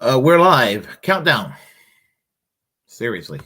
We're live. Countdown. Seriously.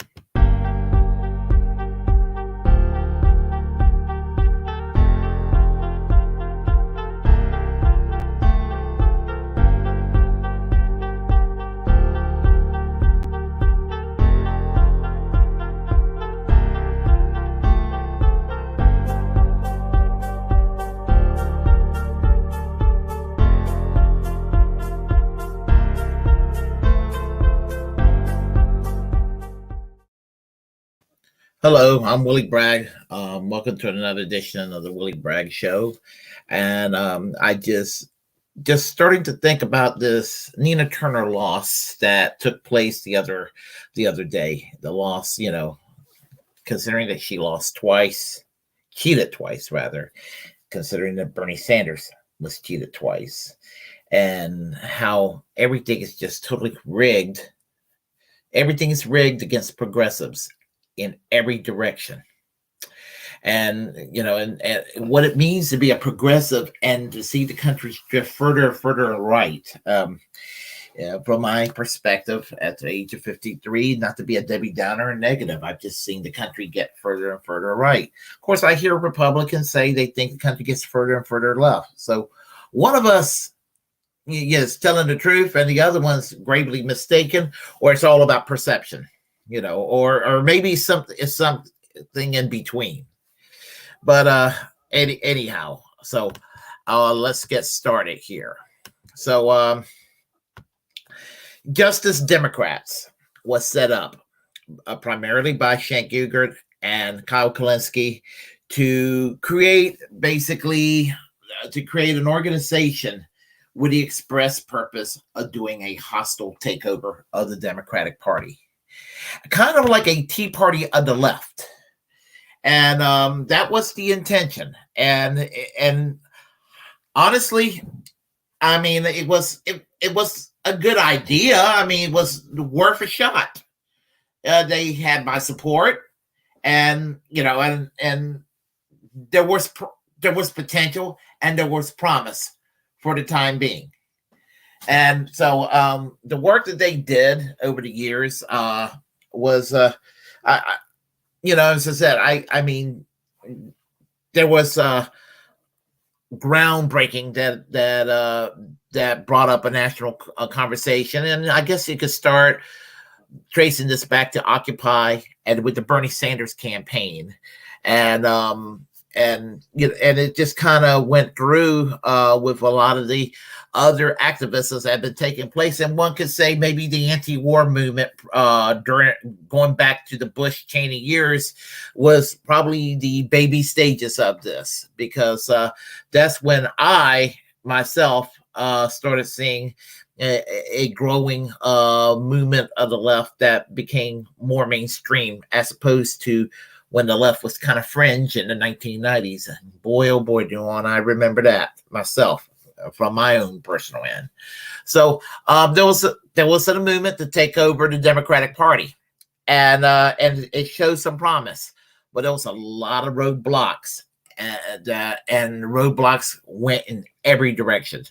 Hello, I'm Willie Bragg. Welcome to another edition of the Willie Bragg Show. And I just starting to think about this Nina Turner loss that took place the other day. The loss, considering that she lost twice, cheated twice rather, considering that Bernie Sanders was cheated twice, and how everything is just totally rigged. Everything is rigged against progressives in every direction. And and what it means to be a progressive and to see the country drift further and further right. From my perspective, at the age of 53, not to be a Debbie Downer and negative, I've just seen the country get further and further right. Of course, I hear Republicans say they think the country gets further and further left. So one of us is telling the truth and the other one's gravely mistaken, or it's all about perception, or maybe something in between. But anyhow, so let's get started here. So Justice Democrats was set up primarily by Cenk Uygur and Kyle Kalinske to create an organization with the express purpose of doing a hostile takeover of the Democratic Party, kind of like a Tea Party of the left. And that was the intention. And honestly, I mean, it was a good idea. I mean, it was worth a shot. They had my support, and and there was potential and there was promise for the time being. And so the work that they did over the years was as I said, I mean, there was groundbreaking that brought up a national conversation, and I guess you could start tracing this back to Occupy and with the Bernie Sanders campaign, and it just kind of went through with a lot of the other activists that have been taking place. And one could say maybe the anti-war movement during going back to the Bush-Cheney years was probably the baby stages of this, because that's when I myself started seeing a growing movement of the left that became more mainstream, as opposed to when the left was kind of fringe in the 1990s. Boy, oh boy, do I remember that myself from my own personal end. So there was a movement to take over the Democratic Party, and it showed some promise, but there was a lot of roadblocks, and roadblocks went in every direction.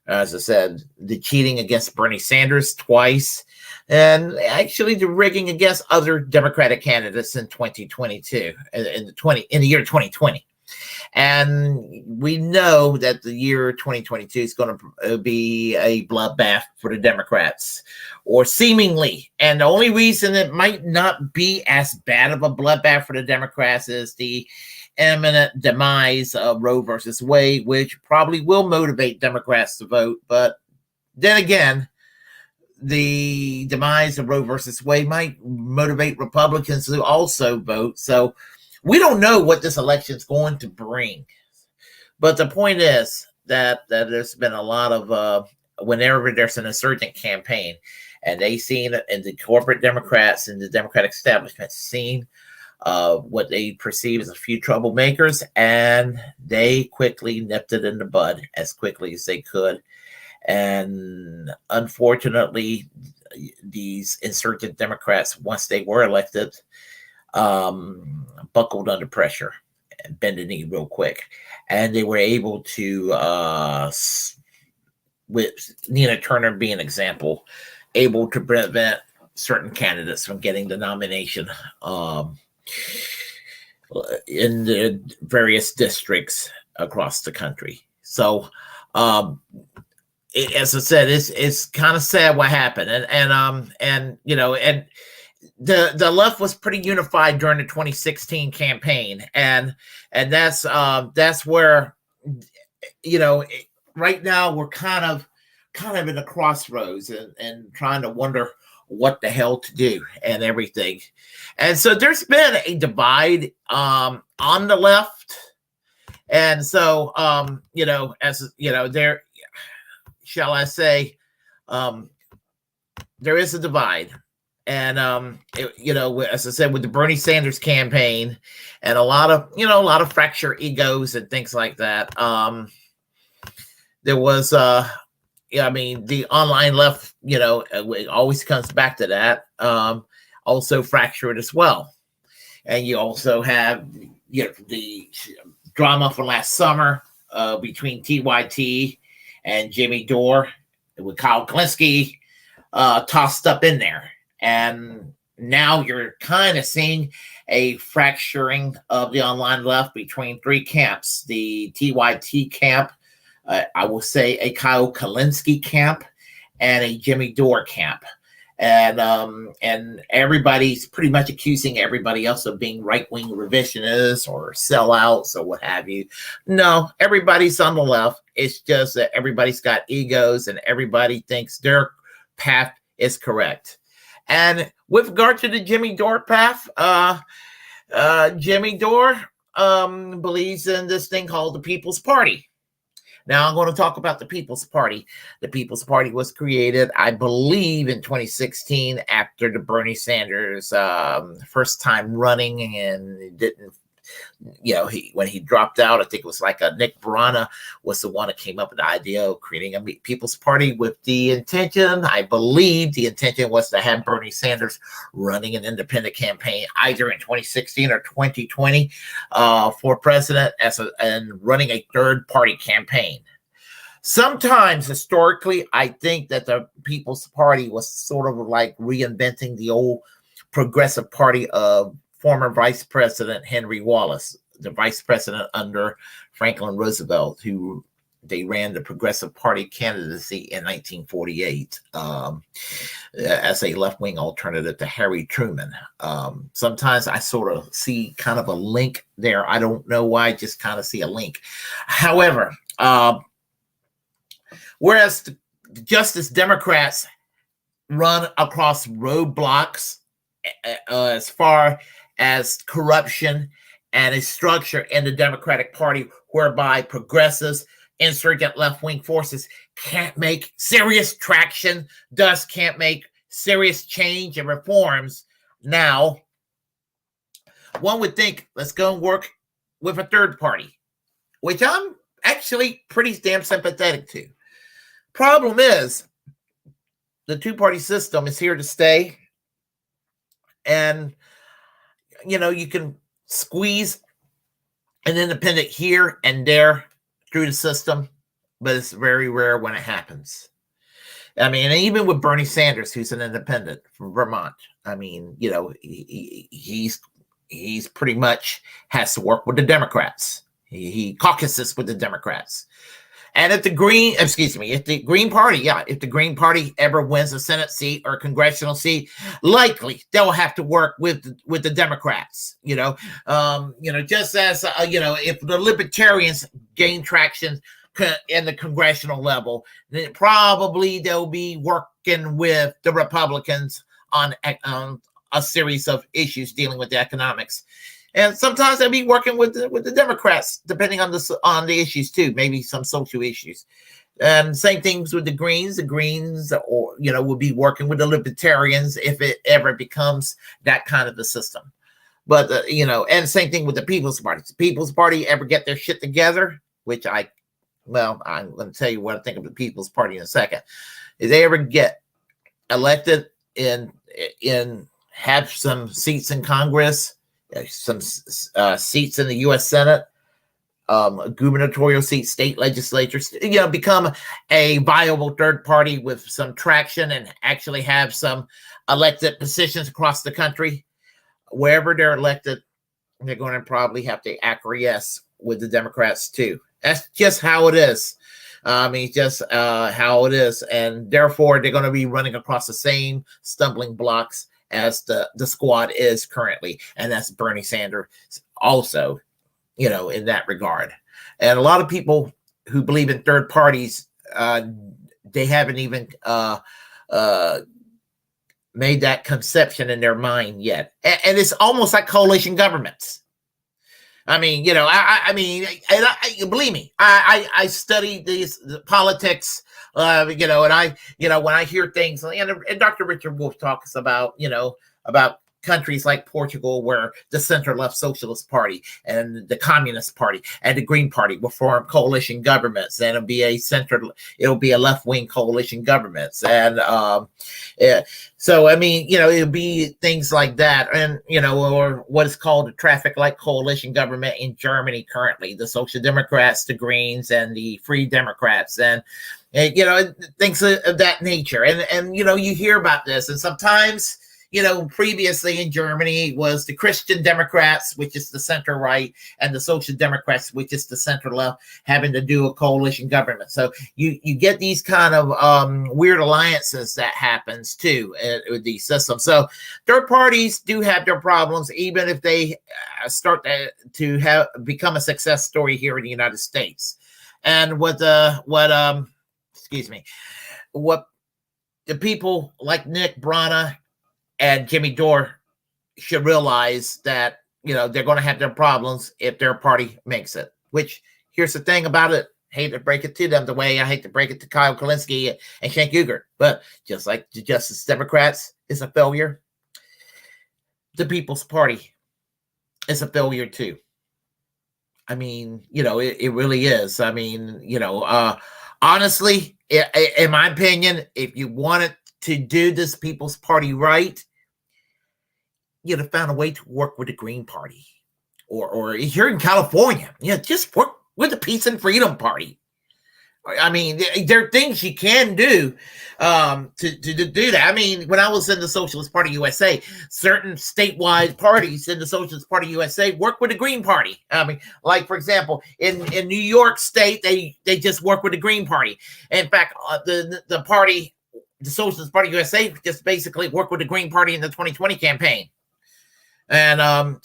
As I said, the cheating against Bernie Sanders twice, and actually the rigging against other Democratic candidates in 2022, in the year 2020. And we know that the year 2022 is going to be a bloodbath for the Democrats, or seemingly. And the only reason it might not be as bad of a bloodbath for the Democrats is the imminent demise of Roe versus Wade, which probably will motivate Democrats to vote. But then again, the demise of Roe versus Wade might motivate Republicans to also vote. So we don't know what this election is going to bring. But the point is that there's been a lot of, whenever there's an insurgent campaign, and they seen it, and the corporate Democrats and the Democratic establishment seen what they perceive as a few troublemakers, and they quickly nipped it in the bud as quickly as they could. And unfortunately, these insurgent Democrats, once they were elected, buckled under pressure and bend the knee real quick, and they were able to with Nina Turner being an example, able to prevent certain candidates from getting the nomination in the various districts across the country. So, as I said, it's kind of sad what happened, and you know, and the left was pretty unified during the 2016 campaign, and that's where, you know, right now we're kind of in a crossroads and trying to wonder what the hell to do and everything. And so there's been a divide on the left. And so you know, as you know, there, shall I say, there is a divide. And you know, as I said, with the Bernie Sanders campaign and a lot of fractured egos and things like that, there was yeah, I mean, the online left, you know, it always comes back to that, also fractured as well. And you also have, you know, the drama from last summer between TYT and Jimmy Dore, with Kyle Kalinske tossed up in there. And now you're kind of seeing a fracturing of the online left between three camps: the TYT camp, I will say a Kyle Kalinske camp, and a Jimmy Dore camp. And everybody's pretty much accusing everybody else of being right-wing revisionists or sellouts or what have you. No, everybody's on the left. It's just that everybody's got egos and everybody thinks their path is correct. And with regard to the Jimmy Dore path, Jimmy Dore believes in this thing called the People's Party. Now, I'm going to talk about the People's Party. The People's Party was created, I believe, in 2016 after the Bernie Sanders first time running, and it didn't, you know, when he dropped out, I think it was like Nick Barana was the one that came up with the idea of creating a People's Party with the intention, I believe the intention was to have Bernie Sanders running an independent campaign either in 2016 or 2020 for president and running a third party campaign. Sometimes historically, I think that the People's Party was sort of like reinventing the old Progressive Party of former Vice President Henry Wallace, the vice president under Franklin Roosevelt, who they ran the Progressive Party candidacy in 1948 as a left-wing alternative to Harry Truman. Sometimes I sort of see kind of a link there. I don't know why, just kind of see a link. However, whereas the Justice Democrats run across roadblocks as far as corruption and a structure in the Democratic Party whereby progressives, insurgent left-wing forces can't make serious traction, thus can't make serious change and reforms. Now, one would think, let's go and work with a third party, which I'm actually pretty damn sympathetic to. Problem is, the two-party system is here to stay, and you know, you can squeeze an independent here and there through the system, but it's very rare when it happens. I mean, and even with Bernie Sanders, who's an independent from Vermont, I mean, you know, he's pretty much has to work with the Democrats. He caucuses with the Democrats. And if the Green Party ever wins a Senate seat or a congressional seat, likely they'll have to work with the Democrats. Just as if the Libertarians gain traction in the congressional level, then probably they'll be working with the Republicans on a series of issues dealing with the economics. And sometimes they'll be working with the Democrats, depending on the issues too, maybe some social issues. And same things with the Greens. The Greens, will be working with the Libertarians if it ever becomes that kind of a system. But and same thing with the People's Party. Does the People's Party ever get their shit together? Which I'm going to tell you what I think of the People's Party in a second. If they ever get elected and have some seats in Congress, some seats in the U.S. Senate, gubernatorial seats, state legislatures, become a viable third party with some traction and actually have some elected positions across the country. Wherever they're elected, they're going to probably have to acquiesce with the Democrats too. That's just how it is. Just how it is. And therefore, they're going to be running across the same stumbling blocks as the squad is currently. And that's Bernie Sanders also, in that regard. And a lot of people who believe in third parties, they haven't even made that conception in their mind yet. And it's almost like coalition governments. Believe me, I study the politics, and when I hear things, and Dr. Richard Wolff talks about countries like Portugal, where the center-left Socialist Party and the Communist Party and the Green Party will form coalition governments, and it'll be a left-wing coalition governments, and so it'll be things like that, and or what is called a traffic light coalition government in Germany currently, the Social Democrats, the Greens, and the Free Democrats, and things of that nature, and you hear about this, and sometimes. Previously in Germany was the Christian Democrats, which is the center right, and the Social Democrats, which is the center left, having to do a coalition government. So you get these kind of weird alliances that happens too with these systems. So third parties do have their problems, even if they start to become a success story here in the United States. And what the people like Nick Brana and Jimmy Dore should realize that, they're going to have their problems if their party makes it. Which, here's the thing about it. Hate to break it to them the way I hate to break it to Kyle Kulinski and Cenk Uygur. But just like the Justice Democrats is a failure, the People's Party is a failure too. It really is. Honestly, in my opinion, if you wanted to do this People's Party right, you'd have found a way to work with the Green Party, or here in California, just work with the Peace and Freedom Party. There are things you can do to do that. When I was in the Socialist Party USA, certain statewide parties in the Socialist Party USA work with the Green Party. Like, for example, in New York State, they just work with the Green Party. In fact, the party, the Socialist Party USA, just basically worked with the Green Party in the 2020 campaign. And it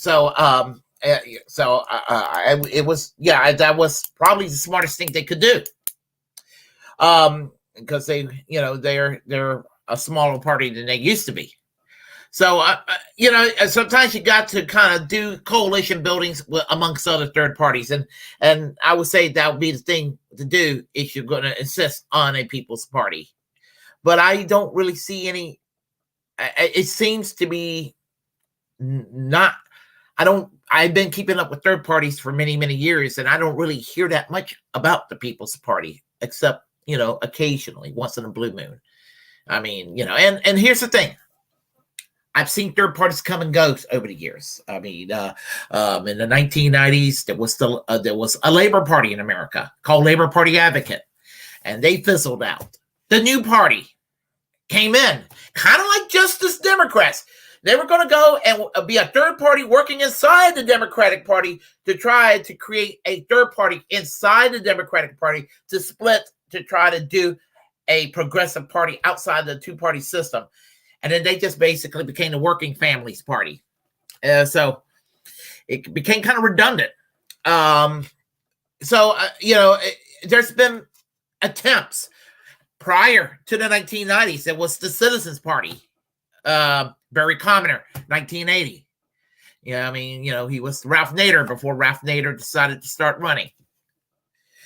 was, that was probably the smartest thing they could do. Because they're a smaller party than they used to be. So, sometimes you got to kind of do coalition buildings amongst other third parties. And I would say that would be the thing to do if you're going to insist on a People's Party. But I don't really see any, it seems to be not, I've been keeping up with third parties for many, many years, and I don't really hear that much about the People's Party, except, occasionally, once in a blue moon. And here's the thing. I've seen third parties come and go over the years. In the 1990s, there was a Labor Party in America called Labor Party Advocate, and they fizzled out. The new party came in, kind of like Justice Democrats. They were going to go and be a third party working inside the Democratic Party to try to create a third party inside the Democratic Party to split, to try to do a progressive party outside the two-party system. And then they just basically became the Working Families Party. So it became kind of redundant. There's been attempts. Prior to the 1990s, it was the Citizens Party. Barry Commoner, 1980. He was Ralph Nader before Ralph Nader decided to start running.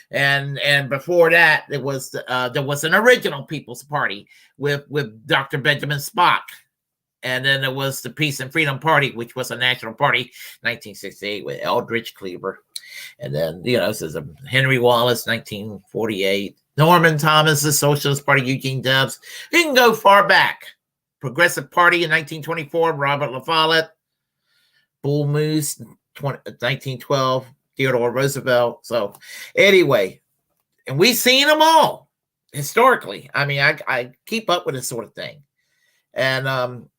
And before that, there was an original People's Party with Dr. Benjamin Spock. And then there was the Peace and Freedom Party, which was a national party, 1968, with Eldridge Cleaver. And then, this is Henry Wallace, 1948. Norman Thomas, the Socialist Party, Eugene Debs. You can go far back. Progressive Party in 1924, Robert La Follette. Bull Moose, 1912. Theodore Roosevelt. So anyway, and we've seen them all historically. I mean, I keep up with this sort of thing. And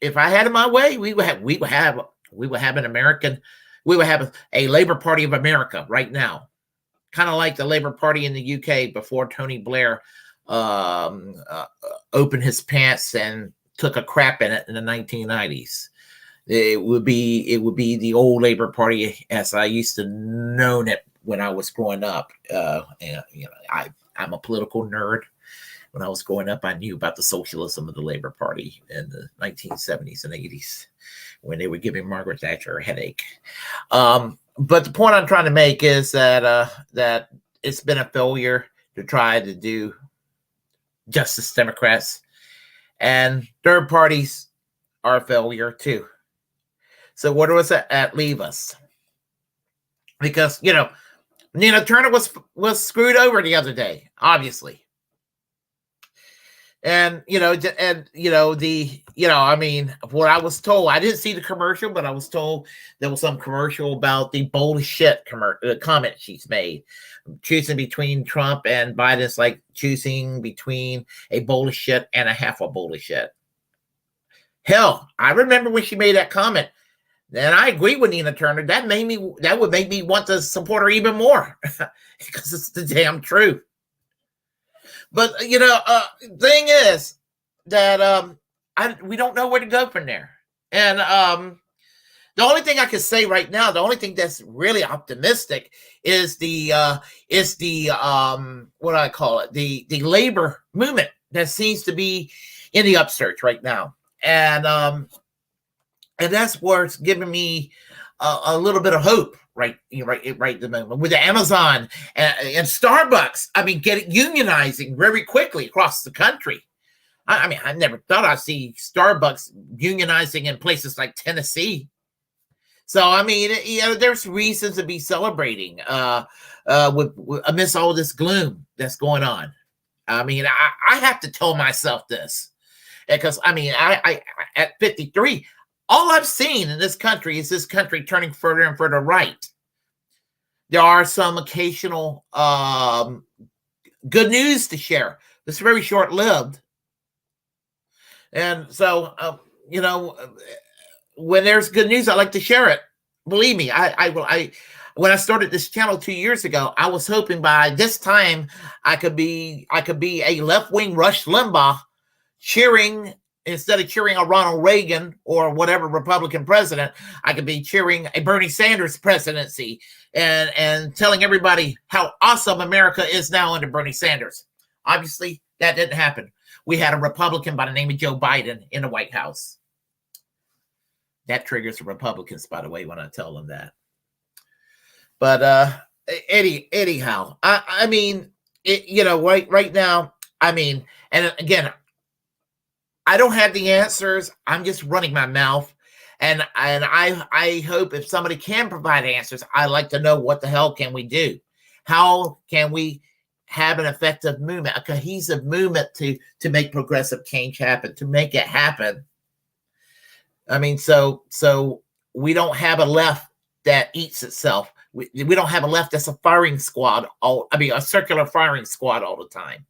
if I had it my way, we would have an American, we would have a Labor Party of America right now, kind of like the Labor Party in the UK before Tony Blair opened his pants and took a crap in it in the 1990s. It would be the old Labor Party as I used to know it when I was growing up. And I'm a political nerd. When I was growing up, I knew about the socialism of the Labor Party in the 1970s and 80s when they were giving Margaret Thatcher a headache. But the point I'm trying to make is that it's been a failure to try to do Justice Democrats, and third parties are a failure too. So what does that leave us? Because Nina Turner was screwed over the other day, obviously. And I mean, what I was told, I didn't see the commercial, but I was told there was some commercial about the bold as shit comment she's made. Choosing between Trump and Biden's like choosing between a bowl of shit and a half a bowl of shit. Hell, I remember when she made that comment, and I agree with Nina Turner. That would make me want to support her even more because it's the damn truth. But thing is that we don't know where to go from there. And the only thing I can say right now, the only thing that's really optimistic is the what do I call it? The labor movement that seems to be in the upsurge right now. And that's where it's giving me a little bit of hope. Right at the moment with the Amazon and Starbucks. I mean, unionizing very quickly across the country. I mean, I never thought I'd see Starbucks unionizing in places like Tennessee. So, I mean, there's reasons to be celebrating amidst all this gloom that's going on. I mean, I have to tell myself this because, I mean, I at 53, all I've seen in this country is this country turning further and further right. There are some occasional good news to share. It's very short-lived. And so, when there's good news, I like to share it. Believe me, when I started this channel 2 years ago, I was hoping by this time I could be a left-wing Rush Limbaugh cheering. Instead of cheering a Ronald Reagan or whatever Republican president, I could be cheering a Bernie Sanders presidency and telling everybody how awesome America is now under Bernie Sanders. Obviously, that didn't happen. We had a Republican by the name of Joe Biden in the White House. That triggers the Republicans, by the way, when I tell them that. But anyhow, I mean, right now, I mean, and again, I don't have the answers. I'm just running my mouth. And I hope if somebody can provide answers, I'd like to know what the hell can we do? How can we have an effective movement, a cohesive movement to make progressive change happen, to make it happen? I mean, so we don't have a left that eats itself. We don't have a left that's a firing squad. A circular firing squad all the time.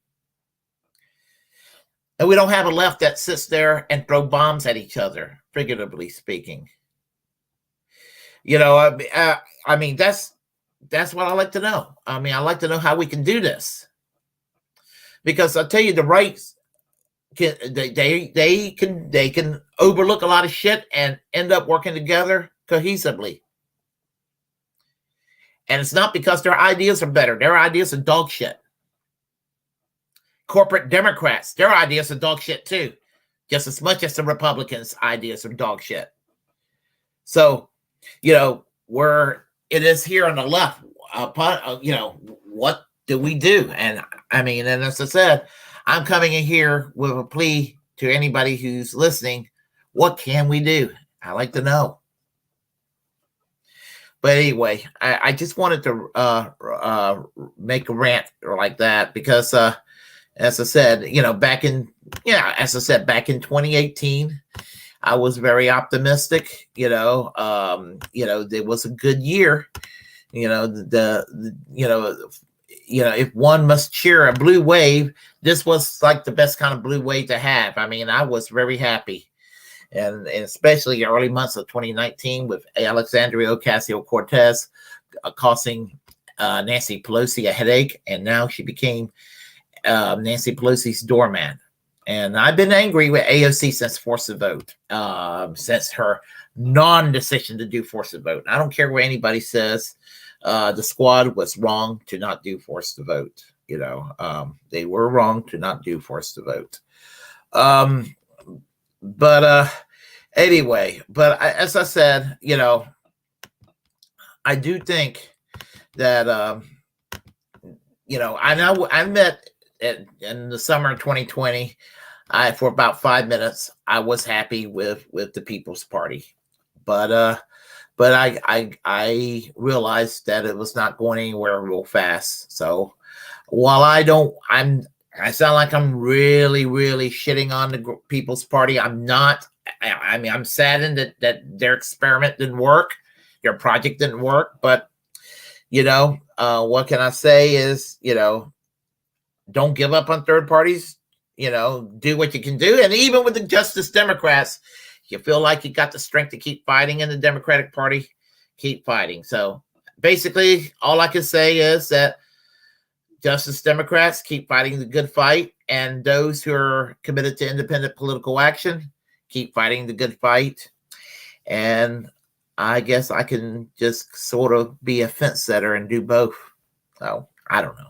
And we don't have a left that sits there and throw bombs at each other, figuratively speaking. I mean, that's what I like to know. I mean, I like to know how we can do this. Because I'll tell you, the rights they can overlook a lot of shit and end up working together cohesively. And it's not because their ideas are better. Their ideas are dog shit. Corporate Democrats, their ideas are dog shit too, just as much as the Republicans' ideas are dog shit. So, where it is here on the left, what do we do? And I mean, and as I said, I'm coming in here with a plea to anybody who's listening. What can we do? I like to know. But anyway, I just wanted to make a rant like that because, as I said, back in 2018, I was very optimistic. There was a good year. If one must cheer a blue wave, this was like the best kind of blue wave to have. I mean, I was very happy. And especially early months of 2019 with Alexandria Ocasio-Cortez causing Nancy Pelosi a headache, and now she became Nancy Pelosi's doorman. And I've been angry with AOC since force the vote, since her non-decision to do force the vote. I don't care what anybody says. The squad was wrong to not do force the vote. They were wrong to not do force the vote. But anyway, as I said, I do think that I know I met in the summer of 2020. For about 5 minutes, I was happy with the People's Party, but I realized that it was not going anywhere real fast. So while I sound like I'm really, really shitting on the People's Party, I'm not. I mean, I'm saddened that their experiment didn't work, their project didn't work. But what can I say is, don't give up on third parties. Do what you can do. And even with the Justice Democrats, you feel like you got the strength to keep fighting in the Democratic Party, keep fighting. So basically, all I can say is that Justice Democrats, keep fighting the good fight. And those who are committed to independent political action, keep fighting the good fight. And I guess I can just sort of be a fence setter and do both. So I don't know.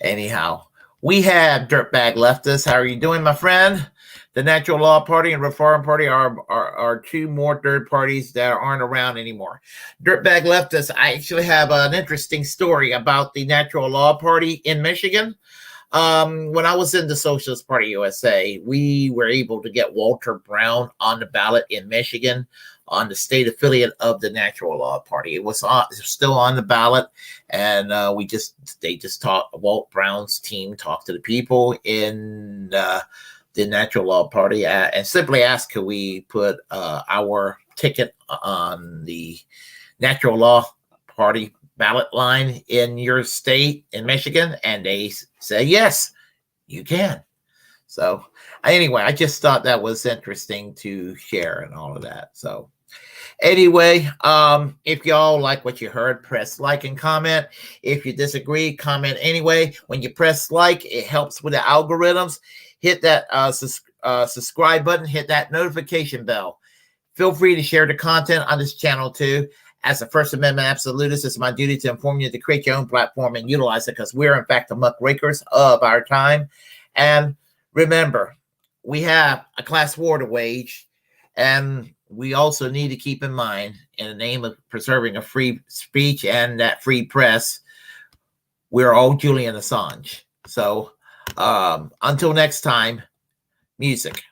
Anyhow, we have Dirtbag Leftists. How are you doing, my friend? The Natural Law Party and Reform Party are two more third parties that aren't around anymore. Dirtbag Leftists, I actually have an interesting story about the Natural Law Party in Michigan. When I was in the Socialist Party USA, we were able to get Walter Brown on the ballot in Michigan on the state affiliate of the Natural Law Party. It was still on the ballot, and they just talked. Walt Brown's team talked to the people in the Natural Law Party and simply asked, could we put our ticket on the Natural Law Party ballot line in your state in Michigan? And they say, yes, you can. So anyway, I just thought that was interesting to share and all of that. So anyway, if y'all like what you heard, press like and comment. If you disagree, comment anyway. When you press like, it helps with the algorithms. Hit that subscribe button, hit that notification bell. Feel free to share the content on this channel too. As a First Amendment absolutist, it's my duty to inform you to create your own platform and utilize it, because we're in fact the muckrakers of our time. And remember, we have a class war to wage, and we also need to keep in mind, in the name of preserving a free speech and that free press, we're all Julian Assange. So until next time, music.